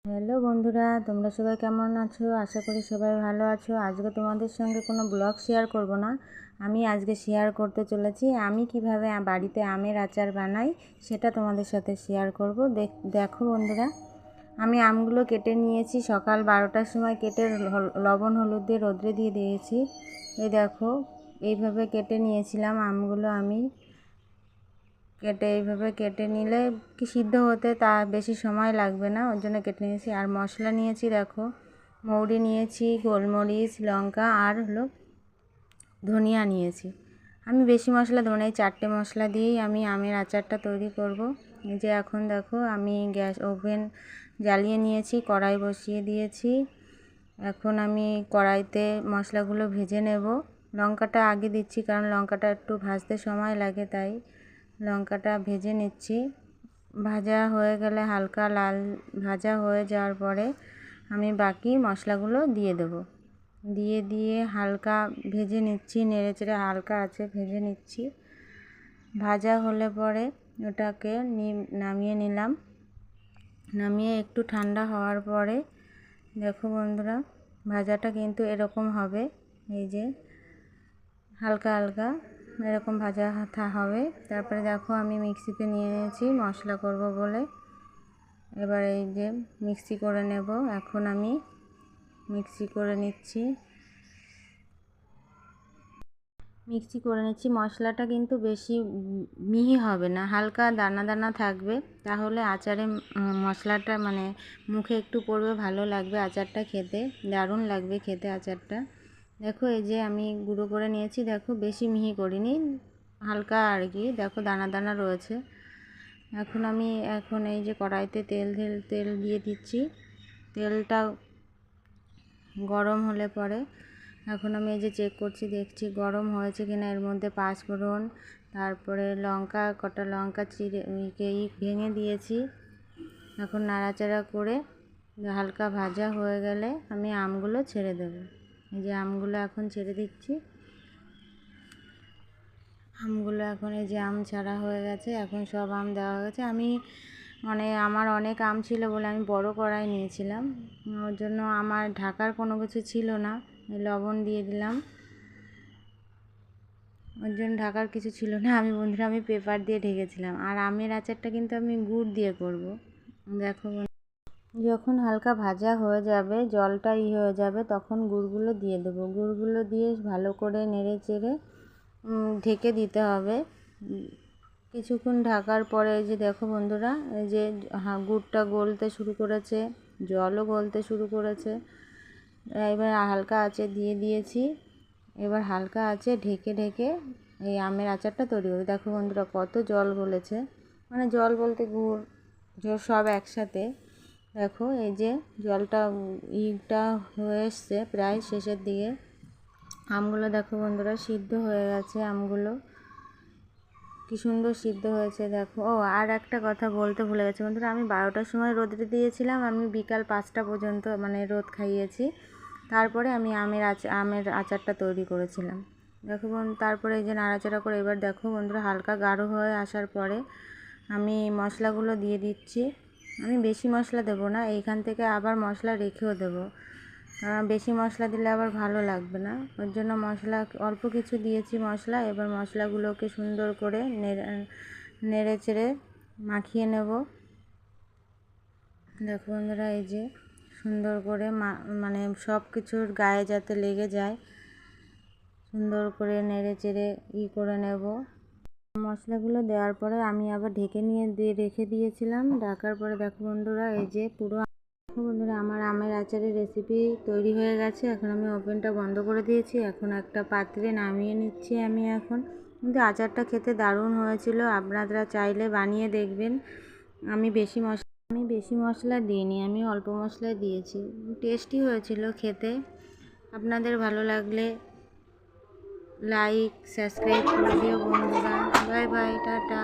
Hello বন্ধুরা, তোমরা সবাই কেমন আছো? আশা করি সবাই ভালো আছো। আজকে তোমাদের সঙ্গে কোনো ব্লগ শেয়ার করব না, আমি আজকে শেয়ার করতে চলেছি আমি কিভাবে বাড়িতে আমের আচার বানাই, সেটা তোমাদের সাথে শেয়ার করব। দেখো বন্ধুরা, আমি আমগুলো কেটে নিয়েছি, সকাল 12টার সময় কেটে লবণ হলুদ দিয়ে রোদ্রে দিয়ে দিয়েছি। এই দেখো, এইভাবে কেটে নিয়েছিলাম আমগুলো। আমি এইভাবে কেটে নিলে কি সিদ্ধ হতে তা বেশি সময় লাগবে না, ওর জন্য কেটে নিয়েছি। আর মশলা নিয়েছি, দেখো মৌরি নিয়েছি, গোলমরিচ, লঙ্কা আর ধনিয়া নিয়েছি। আমি বেশি মশলা দেবো না, এই 4টে মশলা দিয়েই আমি আমের আচারটা তৈরি করব। এই যে এখন দেখো, আমি গ্যাস ওভেন জ্বালিয়ে নিয়েছি, কড়াই বসিয়ে দিয়েছি। এখন আমি কড়াইতে মশলাগুলো ভেজে নেব। লঙ্কাটা আগে দিচ্ছি, কারণ লঙ্কাটা একটু ভাজতে সময় লাগে, তাই লঙ্কাটা ভেজে নিচ্ছি। ভাজা হয়ে গেলে, হালকা লাল ভাজা হয়ে যাওয়ার পরে আমি বাকি মশলাগুলো দিয়ে দেব। দিয়ে হালকা ভেজে নিচ্ছি, নেড়েচেড়ে হালকা আছে ভেজে নিচ্ছি। ভাজা হলে পরে ওটাকে নামিয়ে নিলাম। নামিয়ে একটু ঠান্ডা হওয়ার পরে দেখো বন্ধুরা, ভাজাটা কিন্তু এরকম হবে, এই যে হালকা হালকা এরকম ভাজা হবে। তারপরে দেখো, আমি মিক্সিতে নিয়ে নিয়েছি মশলা করব বলে। এবার এই যে মিক্সি করে নেব। এখন আমি মিক্সি করে নিচ্ছি। মশলাটা কিন্তু বেশি মিহি হবে না, হালকা দানা দানা থাকবে, তাহলে আচারে মশলাটা মানে মুখে একটু পড়বে, ভালো লাগবে আচারটা খেতে, দারুণ লাগবে খেতে আচারটা। দেখো, এই যে আমি গুঁড়ো করে নিয়েছি, দেখো বেশি মিহি করিনি, হালকা আর কি, দেখো দানা দানা রয়েছে। এখন এই যে কড়াইতে তেল দিয়ে দিচ্ছি। তেলটা গরম হলে পরে এখন আমি এই যে চেক করছি, দেখছি গরম হয়েছে কিনা। এর মধ্যে 5 ফোড়ন, তারপরে কটা লঙ্কা ভেঙে দিয়েছি। এখন নাড়াচাড়া করে হালকা ভাজা হয়ে গেলে আমি আমগুলো ছেড়ে দেবো। এই যে আমগুলো এখন ছেড়ে দিচ্ছি। আমগুলো এখন এই যে আম ছাড়া হয়ে গেছে, এখন সব আম দেওয়া হয়ে গেছে। আমার অনেক আম ছিল বলে আমি বড় কড়াই নিয়েছিলাম, ওর জন্য আমার ঢাকার কোনো কিছু ছিল না। লবণ দিয়ে দিলাম, ওর জন্য ঢাকার কিছু ছিল না। আমি পেপার দিয়ে ঢেকেছিলাম। আর আমের আচারটা কিন্তু আমি গুড় দিয়ে করব। দেখো, যখন হালকা ভাজা হয়ে যাবে, জলটা হয়ে যাবে, তখন গুড়গুলো দিয়ে দেবো। গুড়গুলো দিয়ে ভালো করে নেড়ে চেড়ে ঢেকে দিতে হবে। কিছুক্ষণ ঢাকার পরে এই যে দেখো বন্ধুরা, এই যে গুড়টা গলতে শুরু করেছে, জলও গলতে শুরু করেছে। এবার হালকা আঁচে দিয়ে দিয়েছি। এবার হালকা আঁচে ঢেকে এই আমের আচারটা তৈরি হবে। দেখো বন্ধুরা, কত জল গলেছে, মানে জল বলতে গুড় সব একসাথে। দেখো, এই যে জলটা হয়ে এসছে প্রায় শেষের দিকে। আমগুলো দেখো বন্ধুরা, সিদ্ধ হয়ে গেছে আমগুলো, কি সুন্দর সিদ্ধ হয়েছে দেখো। আর একটা কথা বলতে ভুলে গেছি বন্ধুরা, আমি 12টার সময় রোদে দিয়েছিলাম, আমি বিকাল 5টা পর্যন্ত মানে রোদ খাইয়েছি। তারপরে আমি আমের আচারটা তৈরি করেছিলাম। দেখো তারপরে এই যে নাড়াচাড়া করে, এবার দেখো বন্ধুরা, হালকা গাঢ় হয়ে আসার পরে আমি মশলাগুলো দিয়ে দিচ্ছি। আমি বেশি মশলা দেবো না, এইখান থেকে আবার মশলা রেখেও দেবো, বেশি মশলা দিলে আবার ভালো লাগবে না, ওর জন্য মশলা অল্প কিছু দিয়েছি মশলা। এবার মশলাগুলোকে সুন্দর করে নেড়ে চেড়ে মাখিয়ে নেব। দেখো বন্ধুরা, এই যে সুন্দর করে মানে সব কিছুর গায়ে যাতে লেগে যায়, সুন্দর করে নেড়ে চেড়ে করে নেব। মশলাগুলো দেওয়ার পরে আমি আবার ঢেকে রেখে দিয়েছিলাম। ঢাকার পরে দেখো বন্ধুরা, এই যে বন্ধুরা, আমার আমের আচারের রেসিপি তৈরি হয়ে গেছে। এখন আমি ওভেনটা বন্ধ করে দিয়েছি। এখন একটা পাত্রে নামিয়ে নিচ্ছি আমি। কিন্তু আচারটা খেতে দারুণ হয়েছিল, আপনারা চাইলে বানিয়ে দেখবেন। আমি বেশি মশলা দিইনি, আমি অল্প মশলা দিয়েছি, টেস্টি হয়েছিল খেতে। আপনাদের ভালো লাগলে লাইক সাবস্ক্রাইব করে দিও বন্ধুরা। Bye bye, tata.